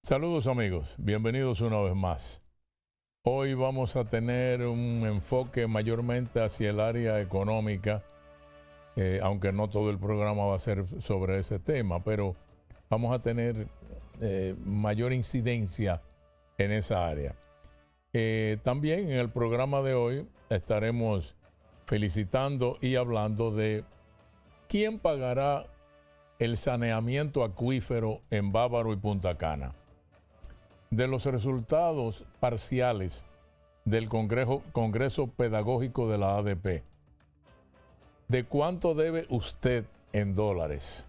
Saludos amigos, bienvenidos una vez más. Hoy vamos a tener un enfoque mayormente hacia el área económica, aunque no todo el programa va a ser sobre ese tema, pero vamos a tener mayor incidencia en esa área. También en el programa de hoy estaremos felicitando y hablando de quién pagará el saneamiento acuífero en Bávaro y Punta Cana, de los resultados parciales del Congreso Pedagógico de la ADP, de cuánto debe usted en dólares,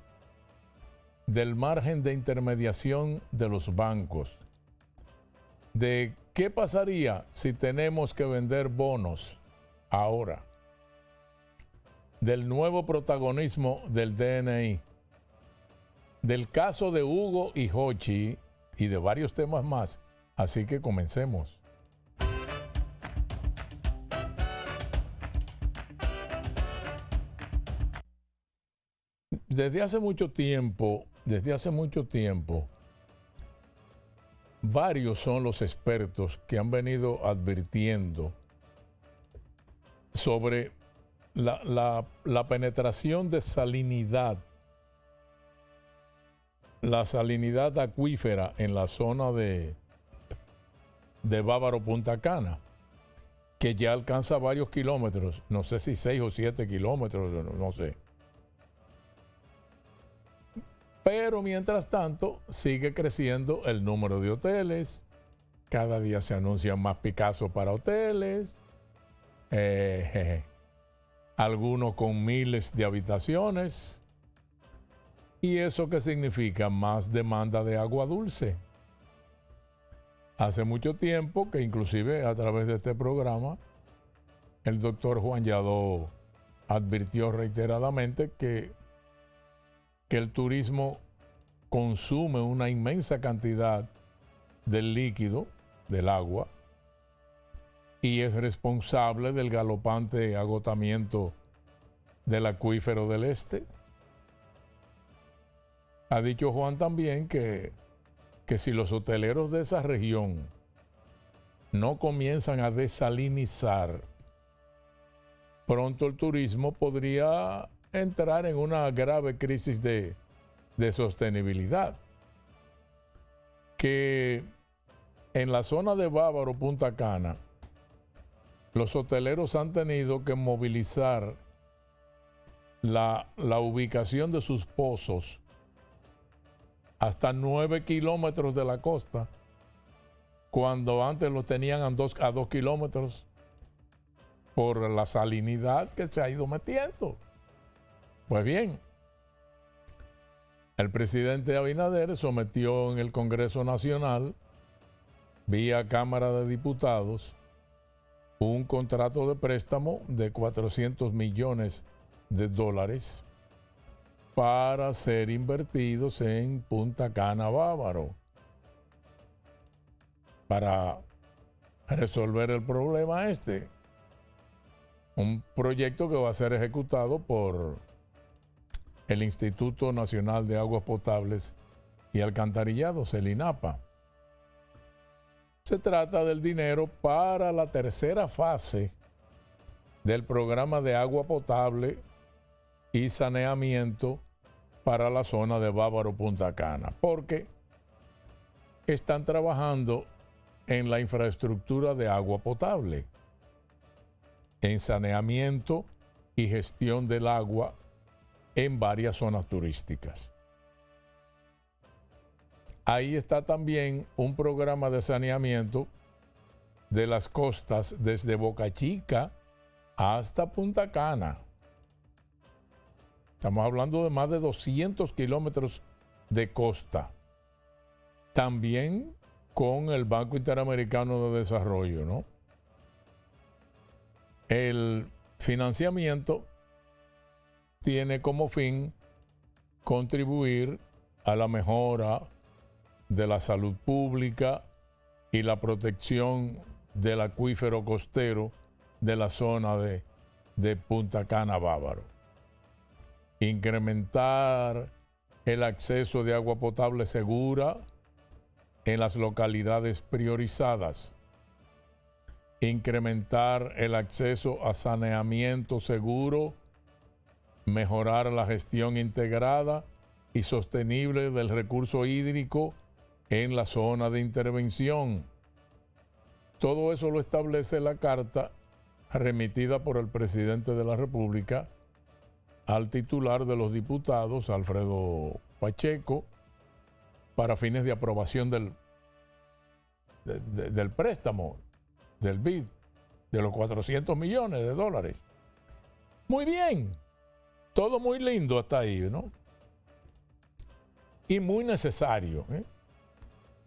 del margen de intermediación de los bancos, de qué pasaría si tenemos que vender bonos ahora, del nuevo protagonismo del DNI, del caso de Hugo y Jochi y de varios temas más. Así que comencemos. Desde hace mucho tiempo, varios son los expertos que han venido advirtiendo sobre la penetración de salinidad, la salinidad acuífera en la zona de Bávaro Punta Cana, que ya alcanza varios kilómetros, no sé si 6 o 7 kilómetros, no sé. Pero mientras tanto sigue creciendo el número de hoteles, cada día se anuncian más Picasso para hoteles, algunos con miles de habitaciones. ¿Y eso qué significa? Más demanda de agua dulce. Hace mucho tiempo que inclusive a través de este programa, el doctor Juan Yadó advirtió reiteradamente que el turismo consume una inmensa cantidad del líquido, del agua, y es responsable del galopante agotamiento del acuífero del este. Ha dicho Juan también que si los hoteleros de esa región no comienzan a desalinizar, pronto el turismo podría entrar en una grave crisis de sostenibilidad. Que en la zona de Bávaro, Punta Cana, los hoteleros han tenido que movilizar la ubicación de sus pozos hasta 9 kilómetros de la costa, cuando antes lo tenían a 2 kilómetros por la salinidad que se ha ido metiendo. Pues bien, el presidente Abinader sometió en el Congreso Nacional, vía Cámara de Diputados, un contrato de préstamo de 400 millones de dólares para ser invertidos en Punta Cana, Bávaro, para resolver el problema este. Un proyecto que va a ser ejecutado por el Instituto Nacional de Aguas Potables y Alcantarillados, el INAPA. Se trata del dinero para la tercera fase del programa de agua potable y saneamiento para la zona de Bávaro Punta Cana, porque están trabajando en la infraestructura de agua potable, en saneamiento y gestión del agua en varias zonas turísticas. Ahí está también un programa de saneamiento de las costas desde Boca Chica hasta Punta Cana. Estamos hablando de más de 200 kilómetros de costa. También con el Banco Interamericano de Desarrollo, ¿no? El financiamiento tiene como fin contribuir a la mejora de la salud pública y la protección del acuífero costero de la zona de Punta Cana, Bávaro. Incrementar el acceso de agua potable segura en las localidades priorizadas, incrementar el acceso a saneamiento seguro, mejorar la gestión integrada y sostenible del recurso hídrico en la zona de intervención. Todo eso lo establece la carta remitida por el presidente de la República al titular de los diputados, Alfredo Pacheco, para fines de aprobación del préstamo, del BID, de los 400 millones de dólares. Muy bien, todo muy lindo hasta ahí, ¿no? Y muy necesario, ¿eh?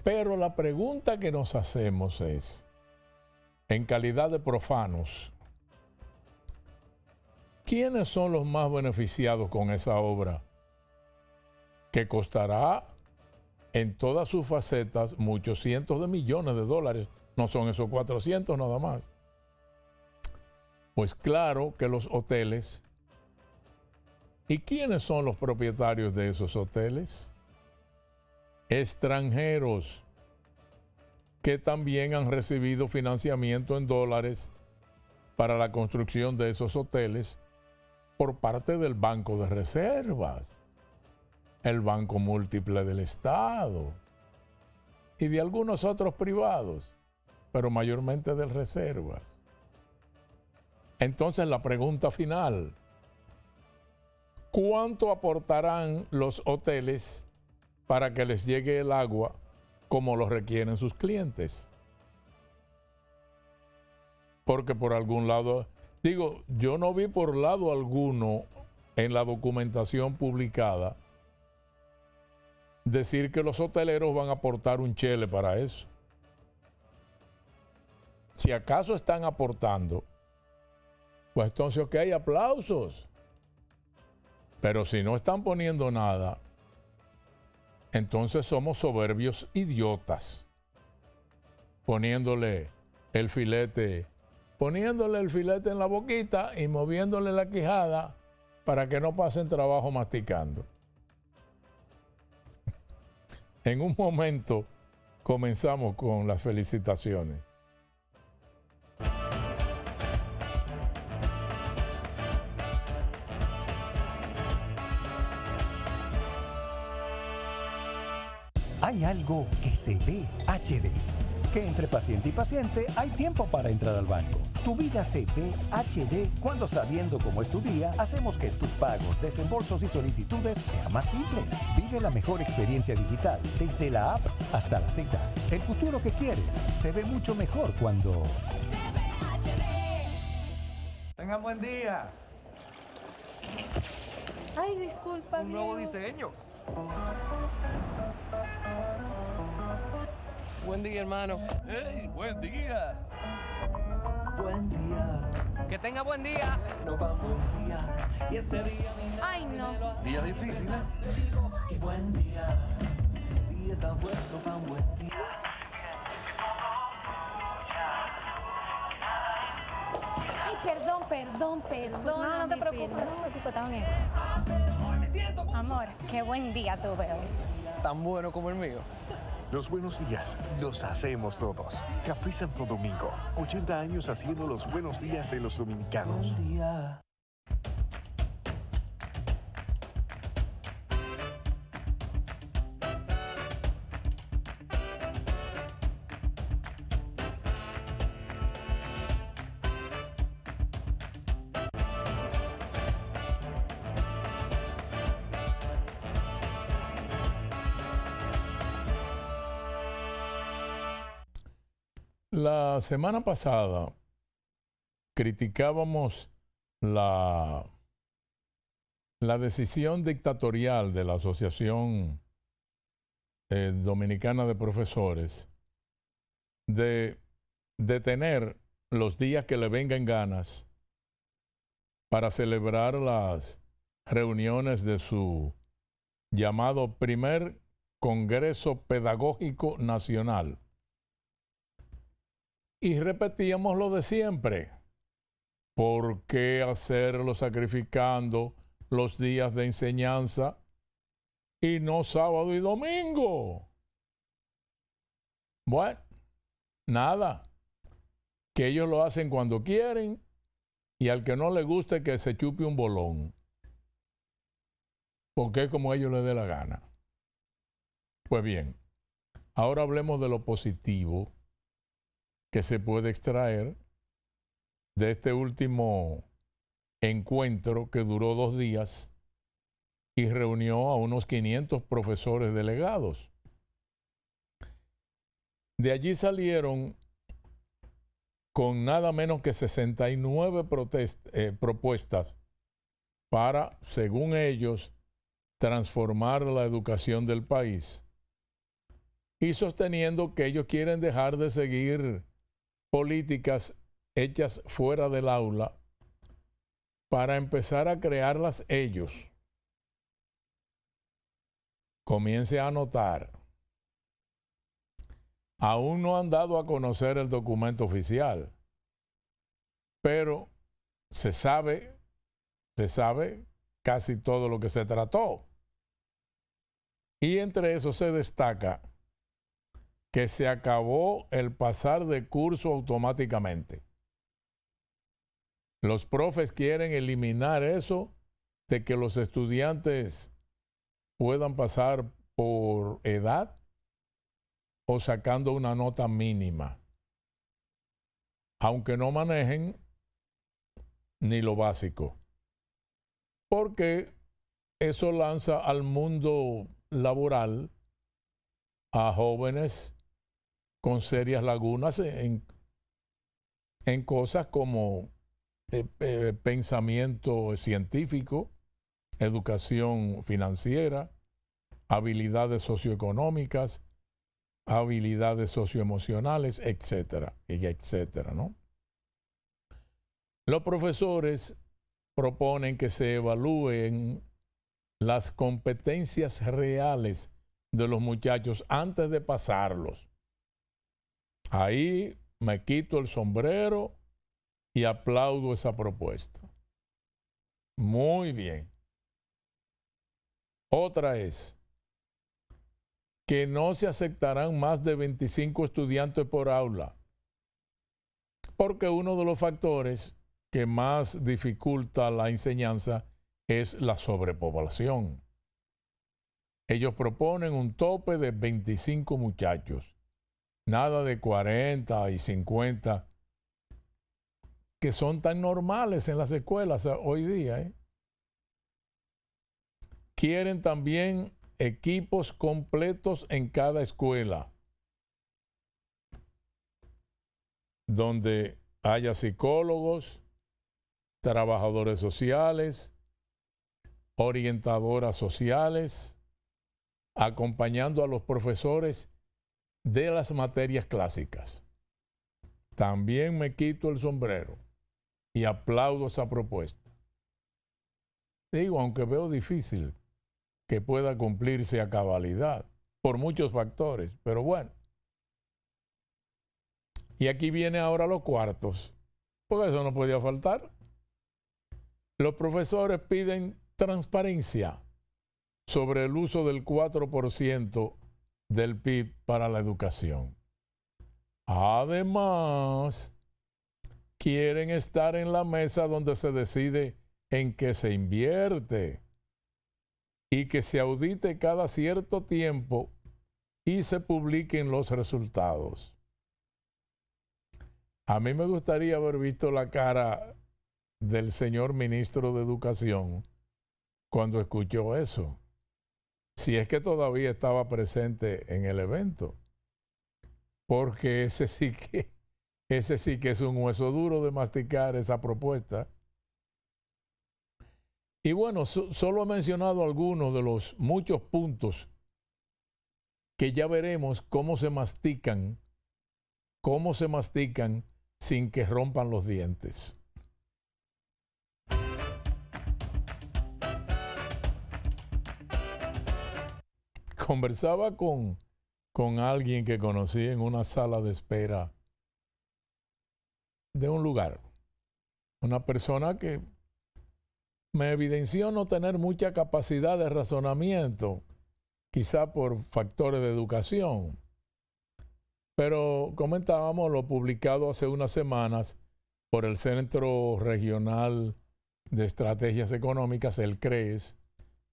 Pero la pregunta que nos hacemos es, en calidad de profanos, ¿quiénes son los más beneficiados con esa obra? Que costará en todas sus facetas muchos cientos de millones de dólares. No son esos 400 nada más. Pues claro que los hoteles. ¿Y quiénes son los propietarios de esos hoteles? Extranjeros que también han recibido financiamiento en dólares para la construcción de esos hoteles por parte del Banco de Reservas, el Banco Múltiple del Estado y de algunos otros privados, pero mayormente de Reservas. Entonces la pregunta final, ¿cuánto aportarán los hoteles para que les llegue el agua como lo requieren sus clientes? Porque por algún lado, digo, yo no vi por lado alguno en la documentación publicada decir que los hoteleros van a aportar un chele para eso. Si acaso están aportando, pues entonces ok, aplausos. Pero si no están poniendo nada, entonces somos soberbios idiotas, poniéndole el filete en la boquita y moviéndole la quijada para que no pasen trabajo masticando. En un momento comenzamos con las felicitaciones. Hay algo que se ve HD, que entre paciente y paciente hay tiempo para entrar al banco. Tu vida se ve HD cuando, sabiendo cómo es tu día, hacemos que tus pagos, desembolsos y solicitudes sean más simples. Vive la mejor experiencia digital desde la app hasta la cita. El futuro que quieres se ve mucho mejor cuando... Tengan buen día. Ay, disculpa. Un nuevo diseño. Buen día, hermano. ¡Hey, buen día! Buen día. Que tenga buen día. No va buen día. Y este día mi Ay, no. Día difícil, ¿eh? y buen día. El día está bueno, va buen día. Ay, perdón. No, no te preocupes, está bien. Amor, qué buen día tuve hoy. Tan bueno como el mío. Los buenos días los hacemos todos. Café Santo Domingo, 80 años haciendo los buenos días de los dominicanos. Buen día. La semana pasada criticábamos la decisión dictatorial de la Asociación Dominicana de Profesores de detener los días que le vengan ganas para celebrar las reuniones de su llamado primer Congreso Pedagógico Nacional. Y repetíamos lo de siempre. ¿Por qué hacerlo sacrificando los días de enseñanza y no sábado y domingo? Bueno, nada, que ellos lo hacen cuando quieren y al que no le guste que se chupe un bolón, porque es como a ellos les dé la gana. Pues bien, ahora hablemos de lo positivo que se puede extraer de este último encuentro que duró 2 días y reunió a unos 500 profesores delegados. De allí salieron con nada menos que 69 propuestas para, según ellos, transformar la educación del país y sosteniendo que ellos quieren dejar de seguir políticas hechas fuera del aula para empezar a crearlas ellos. Comience a notar. Aún no han dado a conocer el documento oficial, pero se sabe casi todo lo que se trató. Y entre eso se destaca que se acabó el pasar de curso automáticamente. Los profes quieren eliminar eso de que los estudiantes puedan pasar por edad o sacando una nota mínima, aunque no manejen ni lo básico, porque eso lanza al mundo laboral a jóvenes con serias lagunas en cosas como pensamiento científico, educación financiera, habilidades socioeconómicas, habilidades socioemocionales, etcétera, y etcétera, ¿no? Los profesores proponen que se evalúen las competencias reales de los muchachos antes de pasarlos. Ahí me quito el sombrero y aplaudo esa propuesta. Muy bien. Otra es que no se aceptarán más de 25 estudiantes por aula, porque uno de los factores que más dificulta la enseñanza es la sobrepoblación. Ellos proponen un tope de 25 muchachos, nada de 40 y 50, que son tan normales en las escuelas hoy día. Quieren también equipos completos en cada escuela, donde haya psicólogos, trabajadores sociales, orientadoras sociales, acompañando a los profesores de las materias clásicas. También me quito el sombrero y aplaudo esa propuesta. Digo, aunque veo difícil que pueda cumplirse a cabalidad por muchos factores, pero bueno. Y aquí viene ahora los cuartos, porque eso no podía faltar. Los profesores piden transparencia sobre el uso del 4% del PIB para la educación. Además, quieren estar en la mesa donde se decide en qué se invierte y que se audite cada cierto tiempo y se publiquen los resultados. A mí me gustaría haber visto la cara del señor ministro de Educación cuando escuchó eso, si es que todavía estaba presente en el evento, porque ese sí que es un hueso duro de masticar esa propuesta. Y bueno, solo he mencionado algunos de los muchos puntos que ya veremos cómo se mastican sin que rompan los dientes. Conversaba con alguien que conocí en una sala de espera de un lugar. Una persona que me evidenció no tener mucha capacidad de razonamiento, quizá por factores de educación. Pero comentábamos lo publicado hace unas semanas por el Centro Regional de Estrategias Económicas, el CREES,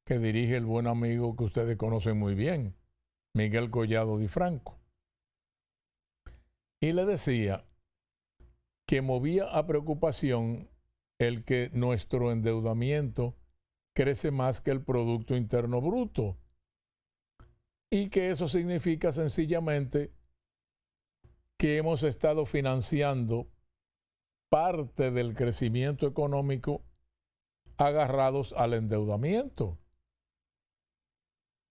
que dirige el buen amigo que ustedes conocen muy bien, Miguel Collado Di Franco. Y le decía que movía a preocupación el que nuestro endeudamiento crece más que el Producto Interno Bruto y que eso significa sencillamente que hemos estado financiando parte del crecimiento económico agarrados al endeudamiento.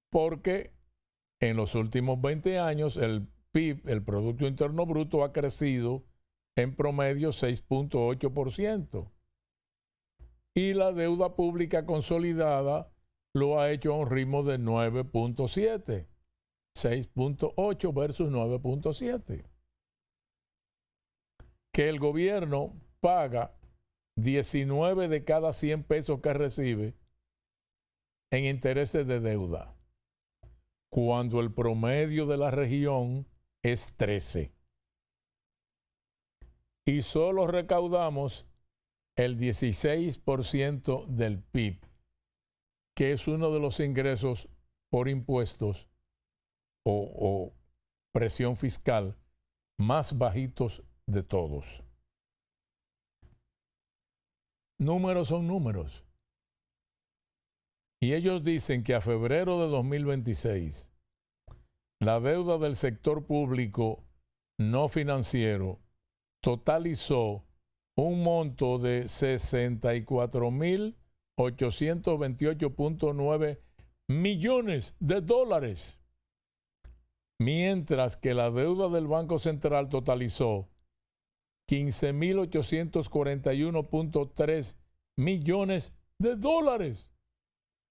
Porque en los últimos 20 años el PIB, el Producto Interno Bruto, ha crecido en promedio 6.8%. Y la deuda pública consolidada lo ha hecho a un ritmo de 9.7, 6.8 versus 9.7. Que el gobierno paga 19 de cada 100 pesos que recibe en intereses de deuda, cuando el promedio de la región es 13. Y solo recaudamos el 16% del PIB, que es uno de los ingresos por impuestos o presión fiscal más bajitos de todos. Números son números. Y ellos dicen que a febrero de 2026, la deuda del sector público no financiero totalizó un monto de 64.828.9 millones de dólares, mientras que la deuda del Banco Central totalizó 15.841.3 millones de dólares,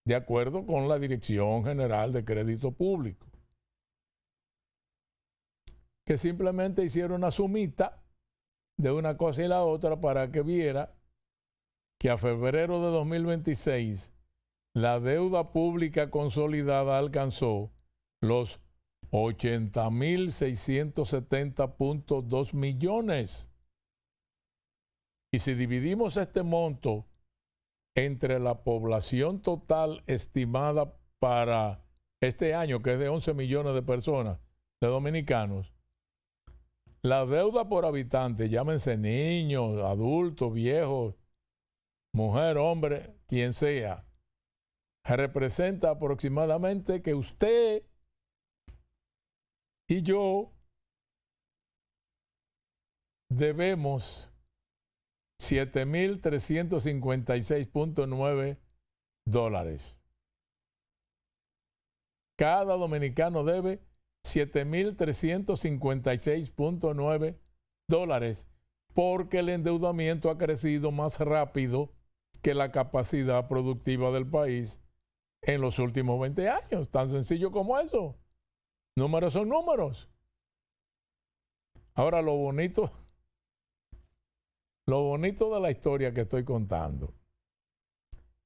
de acuerdo con la Dirección General de Crédito Público, que simplemente hicieron una sumita de una cosa y la otra para que viera que a febrero de 2026 la deuda pública consolidada alcanzó los 80.670.2 millones. Y si dividimos este monto entre la población total estimada para este año, que es de 11 millones de personas, de dominicanos, la deuda por habitante, llámense niños, adultos, viejos, mujer, hombre, quien sea, representa aproximadamente que usted y yo debemos $7.356.9. Cada dominicano debe $7.356.9 porque el endeudamiento ha crecido más rápido que la capacidad productiva del país en los últimos 20 años. Tan sencillo como eso. Números son números. Ahora lo bonito de la historia que estoy contando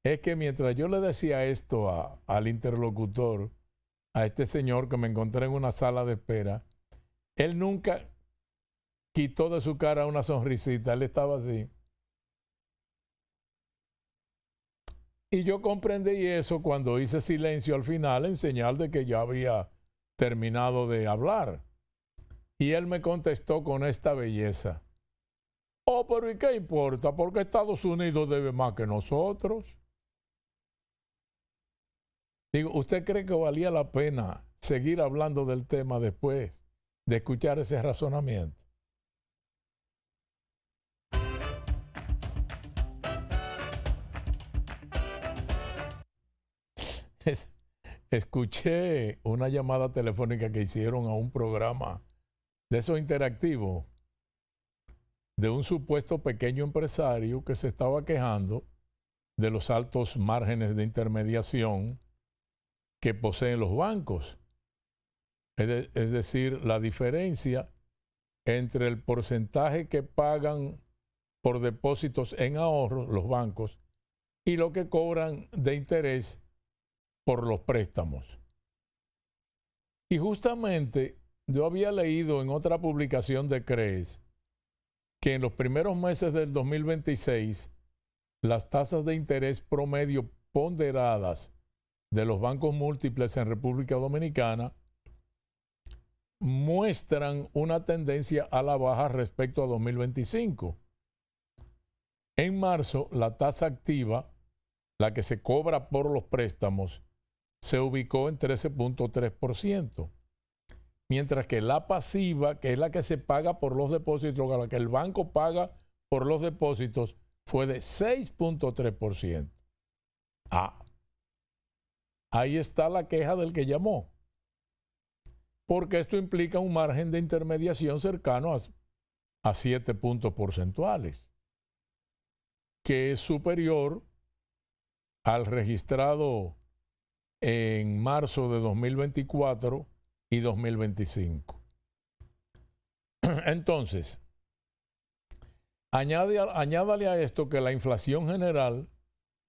es que mientras yo le decía esto al interlocutor, a este señor que me encontré en una sala de espera, él nunca quitó de su cara una sonrisita, él estaba así. Y yo comprendí eso cuando hice silencio al final en señal de que ya había terminado de hablar. Y él me contestó con esta belleza. Oh, pero ¿y qué importa? Porque Estados Unidos debe más que nosotros. Digo, ¿usted cree que valía la pena seguir hablando del tema después de escuchar ese razonamiento? Escuché una llamada telefónica que hicieron a un programa de esos interactivos de un supuesto pequeño empresario que se estaba quejando de los altos márgenes de intermediación que poseen los bancos. Es decir, la diferencia entre el porcentaje que pagan por depósitos en ahorros los bancos y lo que cobran de interés por los préstamos. Y justamente yo había leído en otra publicación de CREES que en los primeros meses del 2026 las tasas de interés promedio ponderadas de los bancos múltiples en República Dominicana muestran una tendencia a la baja respecto a 2025. En marzo, la tasa activa, la que se cobra por los préstamos, se ubicó en 13.3%, mientras que la pasiva, que es la que se paga por los depósitos, la que el banco paga por los depósitos, fue de 6.3%. Ahí está la queja del que llamó, porque esto implica un margen de intermediación cercano a 7 puntos porcentuales, que es superior al registrado en marzo de 2024 y 2025. Entonces, añádale a esto que la inflación general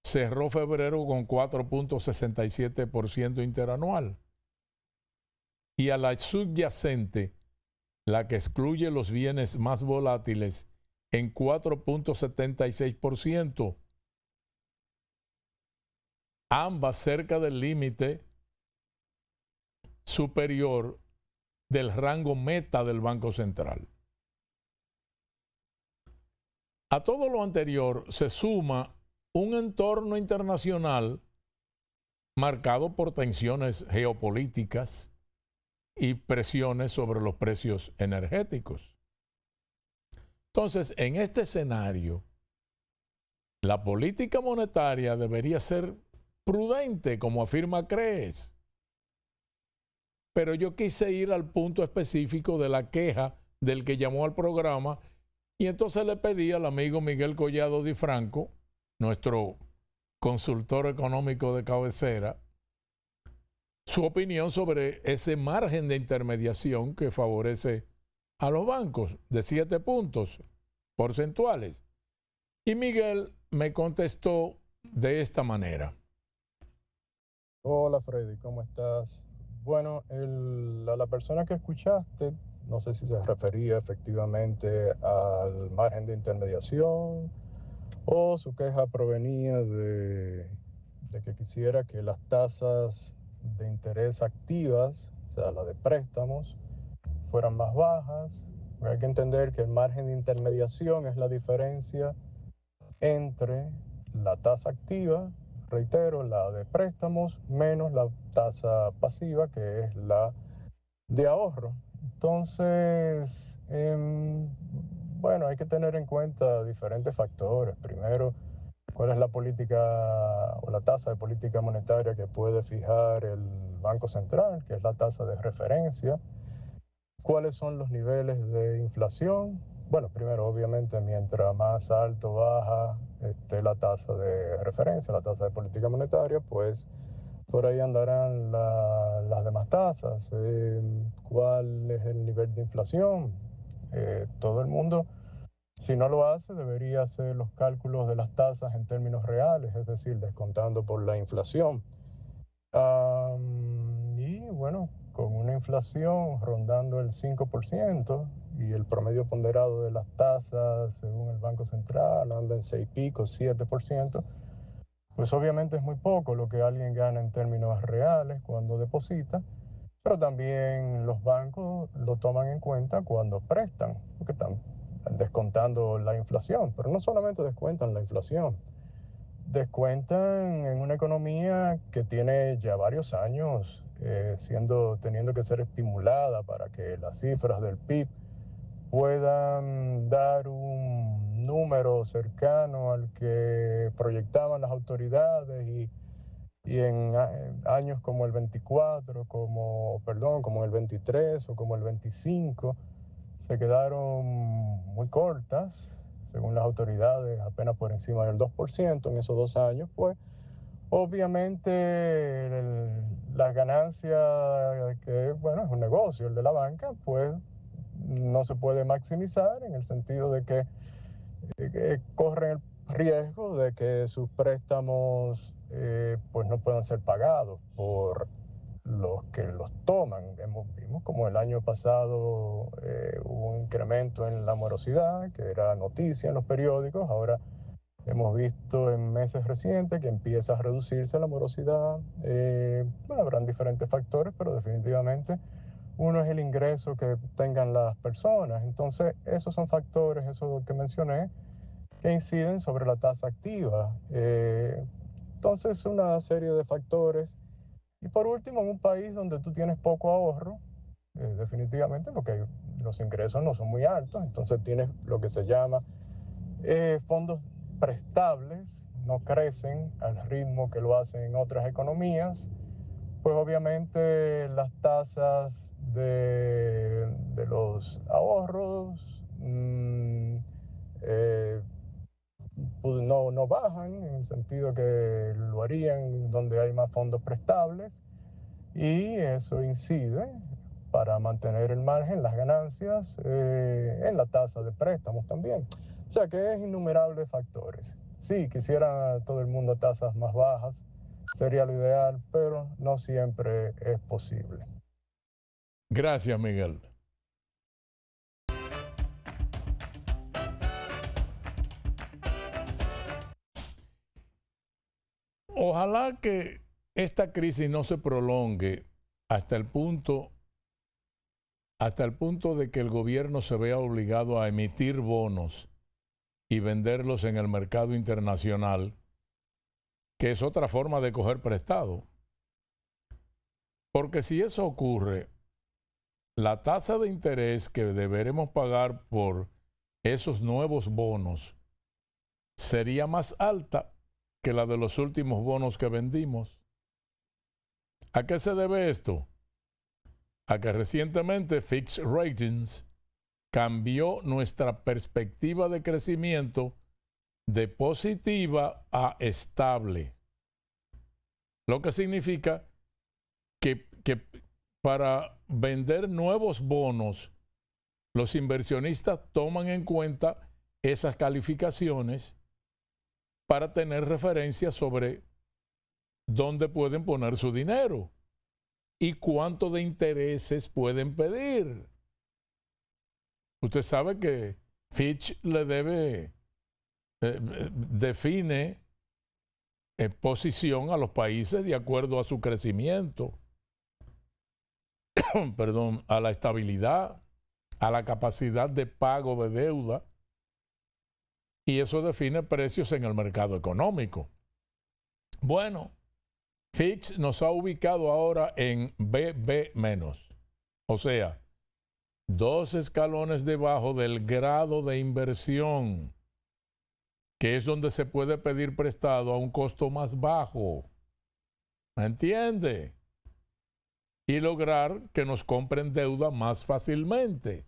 cerró febrero con 4.67% interanual y a la subyacente, la que excluye los bienes más volátiles, en 4.76%, ambas cerca del límite superior del rango meta del Banco Central. A todo lo anterior se suma un entorno internacional marcado por tensiones geopolíticas y presiones sobre los precios energéticos. Entonces, en este escenario, la política monetaria debería ser prudente, como afirma CREES. Pero yo quise ir al punto específico de la queja del que llamó al programa y entonces le pedí al amigo Miguel Collado Di Franco, nuestro consultor económico de cabecera, su opinión sobre ese margen de intermediación que favorece a los bancos de 7 puntos porcentuales. Y Miguel me contestó de esta manera. Hola Freddy, ¿cómo estás? Bueno, a la persona que escuchaste, no sé si se refería efectivamente al margen de intermediación o su queja provenía de que quisiera que las tasas de interés activas, o sea, las de préstamos, fueran más bajas. Hay que entender que el margen de intermediación es la diferencia entre la tasa activa, reitero, la de préstamos, menos la tasa pasiva, que es la de ahorro. Entonces, bueno, hay que tener en cuenta diferentes factores. Primero, cuál es la política o la tasa de política monetaria que puede fijar el Banco Central, que es la tasa de referencia. ¿Cuáles son los niveles de inflación? Bueno, primero, obviamente, mientras más alto baja la tasa de referencia, la tasa de política monetaria, pues por ahí andarán las demás tasas. ¿Cuál es el nivel de inflación? Todo el mundo, si no lo hace, debería hacer los cálculos de las tasas en términos reales, es decir, descontando por la inflación. Y bueno, con una inflación rondando el 5% y el promedio ponderado de las tasas, según el Banco Central, anda en 6 y pico, 7%, pues obviamente es muy poco lo que alguien gana en términos reales cuando deposita, pero también los bancos lo toman en cuenta cuando prestan, porque están descontando la inflación, pero no solamente descuentan la inflación, descuentan en una economía que tiene ya varios años teniendo que ser estimulada para que las cifras del PIB puedan dar un número cercano al que proyectaban las autoridades y en años como el 24, como el 23 o como el 25, se quedaron muy cortas, según las autoridades, apenas por encima del 2% en esos 2 años, pues obviamente las ganancias, que bueno, es un negocio el de la banca, pues no se puede maximizar en el sentido de que corren el riesgo de que sus préstamos pues no puedan ser pagados por los que los toman. Vimos como el año pasado hubo un incremento en la morosidad, que era noticia en los periódicos. Ahora hemos visto en meses recientes que empieza a reducirse la morosidad. Bueno, habrán diferentes factores, pero definitivamente uno es el ingreso que tengan las personas. Entonces, esos son factores, eso que mencioné, que inciden sobre la tasa activa. Entonces, una serie de factores. Y por último, en un país donde tú tienes poco ahorro, definitivamente, porque los ingresos no son muy altos, entonces tienes lo que se llama fondos prestables, no crecen al ritmo que lo hacen en otras economías, pues obviamente las tasas de los ahorros pues no bajan, en el sentido que lo harían donde hay más fondos prestables, y eso incide para mantener el margen, las ganancias, en la tasa de préstamos también. O sea que es innumerables factores. Sí, quisiera todo el mundo tasas más bajas, sería lo ideal, pero no siempre es posible. Gracias, Miguel. Ojalá que esta crisis no se prolongue hasta el punto de que el gobierno se vea obligado a emitir bonos y venderlos en el mercado internacional, que es otra forma de coger prestado. Porque si eso ocurre, la tasa de interés que deberemos pagar por esos nuevos bonos sería más alta que la de los últimos bonos que vendimos. ¿A qué se debe esto? A que recientemente Fitch Ratings cambió nuestra perspectiva de crecimiento de positiva a estable. Lo que significa que para vender nuevos bonos, los inversionistas toman en cuenta esas calificaciones para tener referencias sobre dónde pueden poner su dinero y cuánto de intereses pueden pedir. Usted sabe que Fitch le define posición a los países de acuerdo a su crecimiento, perdón, a la estabilidad, a la capacidad de pago de deuda, y eso define precios en el mercado económico. Bueno, Fitch nos ha ubicado ahora en BB-, o sea, 2 escalones debajo del grado de inversión, que es donde se puede pedir prestado a un costo más bajo. ¿Me entiende? Y lograr que nos compren deuda más fácilmente.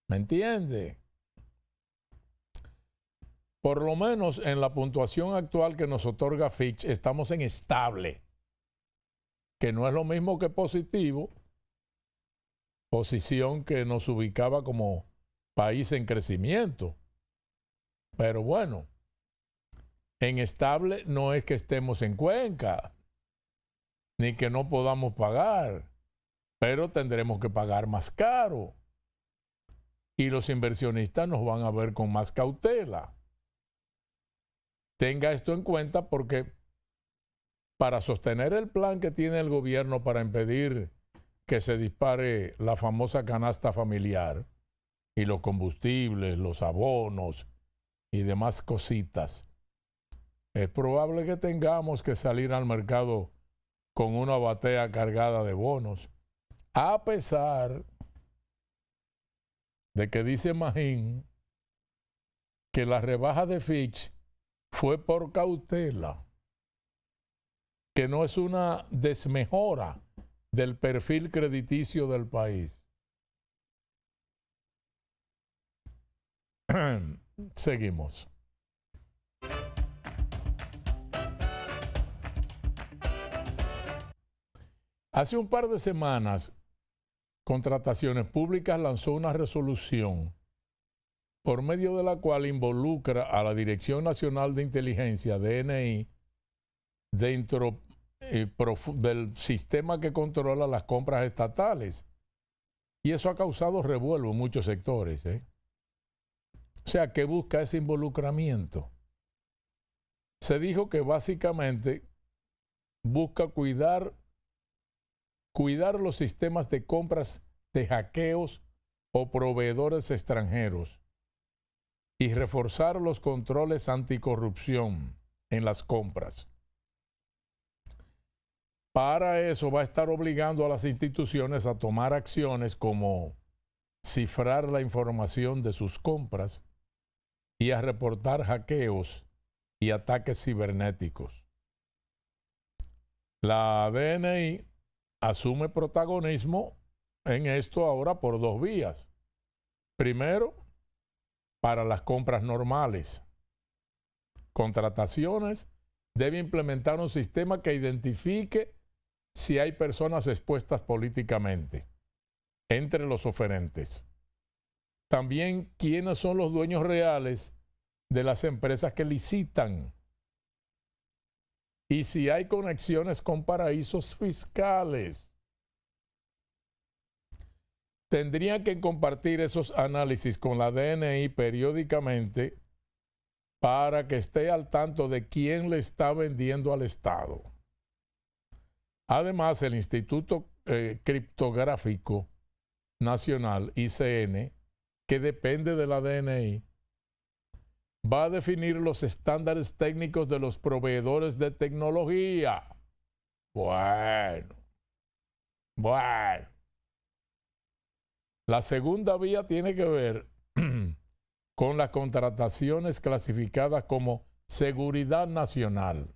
¿Me entiende? Por lo menos en la puntuación actual que nos otorga Fitch, estamos en estable, que no es lo mismo que positivo, posición que nos ubicaba como país en crecimiento. Pero bueno, en estable no es que estemos en Cuenca, ni que no podamos pagar, pero tendremos que pagar más caro. Y los inversionistas nos van a ver con más cautela. Tenga esto en cuenta porque para sostener el plan que tiene el gobierno para impedir que se dispare la famosa canasta familiar y los combustibles, los abonos y demás cositas, es probable que tengamos que salir al mercado con una batea cargada de bonos, a pesar de que dice Magín que la rebaja de Fitch fue por cautela, que no es una desmejora del perfil crediticio del país. Seguimos. Hace un par de semanas, Contrataciones Públicas lanzó una resolución por medio de la cual involucra a la Dirección Nacional de Inteligencia, DNI, dentro del sistema que controla las compras estatales. Y eso ha causado revuelo en muchos sectores. O sea, ¿qué busca ese involucramiento? Se dijo que básicamente busca cuidar los sistemas de compras de hackeos o proveedores extranjeros y reforzar los controles anticorrupción en las compras. Para eso va a estar obligando a las instituciones a tomar acciones como cifrar la información de sus compras y a reportar hackeos y ataques cibernéticos. La DNI asume protagonismo en esto ahora por dos vías. Primero, para las compras normales. Contrataciones, debe implementar un sistema que identifique si hay personas expuestas políticamente entre los oferentes. También quiénes son los dueños reales de las empresas que licitan y si hay conexiones con paraísos fiscales. Tendrían que compartir esos análisis con la DNI periódicamente para que esté al tanto de quién le está vendiendo al Estado. Además, el Instituto Criptográfico Nacional, ICN, que depende de la DNI, va a definir los estándares técnicos de los proveedores de tecnología. Bueno. La segunda vía tiene que ver con las contrataciones clasificadas como seguridad nacional.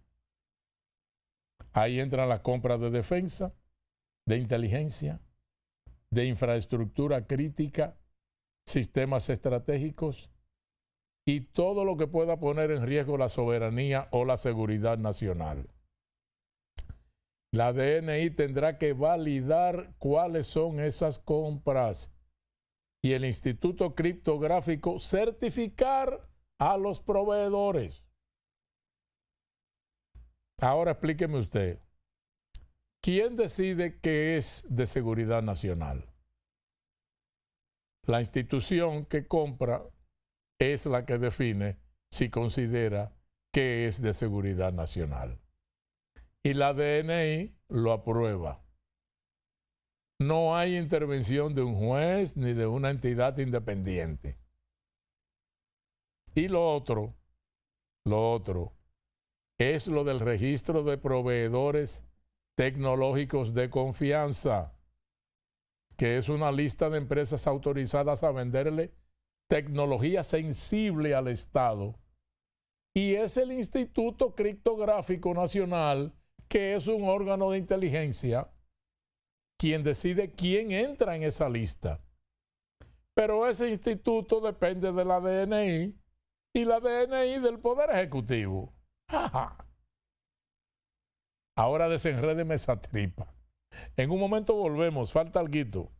Ahí entran las compras de defensa, de inteligencia, de infraestructura crítica, sistemas estratégicos y todo lo que pueda poner en riesgo la soberanía o la seguridad nacional. La DNI tendrá que validar cuáles son esas compras y el Instituto Criptográfico certificar a los proveedores. Ahora explíqueme usted, ¿quién decide qué es de seguridad nacional? La institución que compra es la que define si considera que es de seguridad nacional. Y la DNI lo aprueba. No hay intervención de un juez ni de una entidad independiente. Y lo otro es lo del registro de proveedores tecnológicos de confianza, que es una lista de empresas autorizadas a venderle tecnología sensible al Estado. Y es el Instituto Criptográfico Nacional, que es un órgano de inteligencia, quien decide quién entra en esa lista. Pero ese instituto depende de la DNI y la DNI del Poder Ejecutivo. Ahora desenrédeme esa tripa. En un momento volvemos, falta alguito.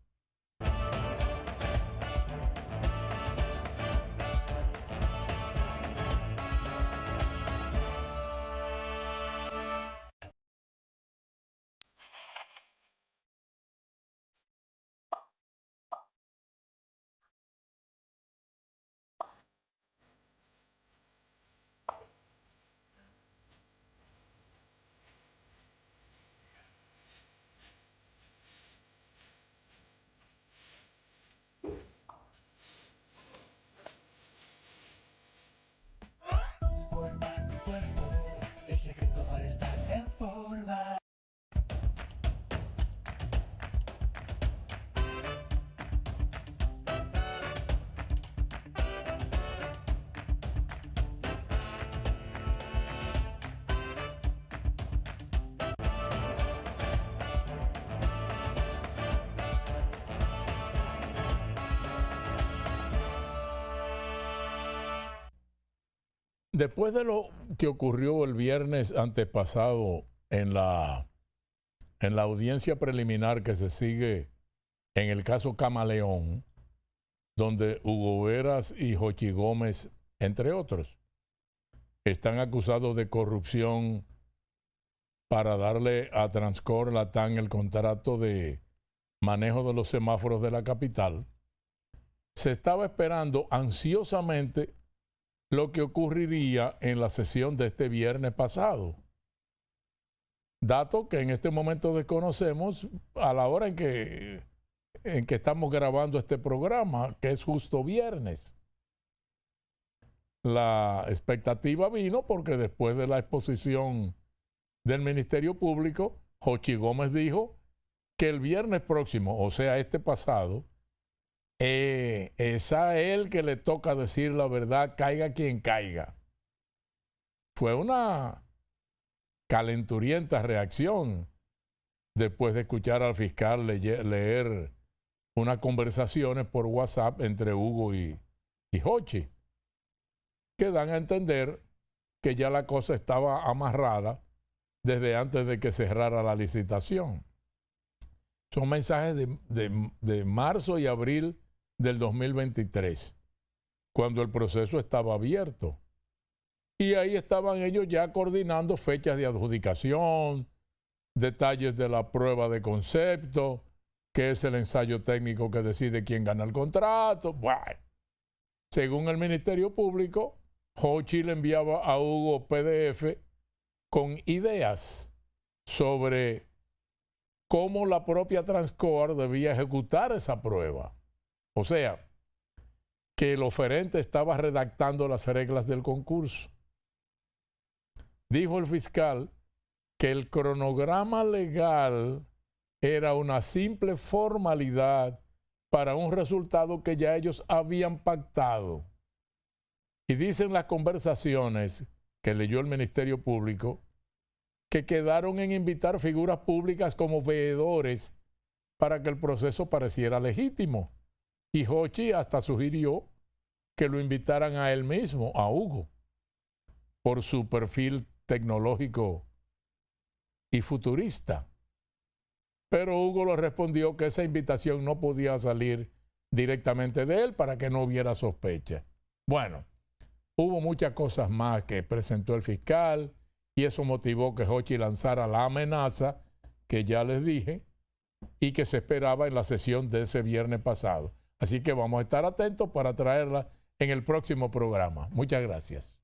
Después de lo que ocurrió el viernes antepasado en la audiencia preliminar que se sigue en el caso Camaleón, donde Hugo Veras y Jochi Gómez, entre otros, están acusados de corrupción para darle a Transcor Latam el contrato de manejo de los semáforos de la capital, se estaba esperando ansiosamente lo que ocurriría en la sesión de este viernes pasado. Dato que en este momento desconocemos a la hora en que estamos grabando este programa, que es justo viernes. La expectativa vino porque después de la exposición del Ministerio Público, Jochi Gómez dijo que el viernes próximo, o sea, este pasado, es a él que le toca decir la verdad, caiga quien caiga. Fue una calenturienta reacción después de escuchar al fiscal leer unas conversaciones por WhatsApp entre Hugo y Jochi, que dan a entender que ya la cosa estaba amarrada desde antes de que cerrara la licitación. Son mensajes de marzo y abril del 2023, cuando el proceso estaba abierto. Y ahí estaban ellos ya coordinando fechas de adjudicación, detalles de la prueba de concepto, que es el ensayo técnico que decide quién gana el contrato. Bueno, según el Ministerio Público, Jochi le enviaba a Hugo PDF con ideas sobre cómo la propia Transcor debía ejecutar esa prueba. O sea, que el oferente estaba redactando las reglas del concurso. Dijo el fiscal que el cronograma legal era una simple formalidad para un resultado que ya ellos habían pactado. Y dicen las conversaciones que leyó el Ministerio Público que quedaron en invitar figuras públicas como veedores para que el proceso pareciera legítimo. Y Jochi hasta sugirió que lo invitaran a él mismo, a Hugo, por su perfil tecnológico y futurista. Pero Hugo le respondió que esa invitación no podía salir directamente de él para que no hubiera sospecha. Bueno, hubo muchas cosas más que presentó el fiscal y eso motivó que Jochi lanzara la amenaza que ya les dije y que se esperaba en la sesión de ese viernes pasado. Así que vamos a estar atentos para traerla en el próximo programa. Muchas gracias.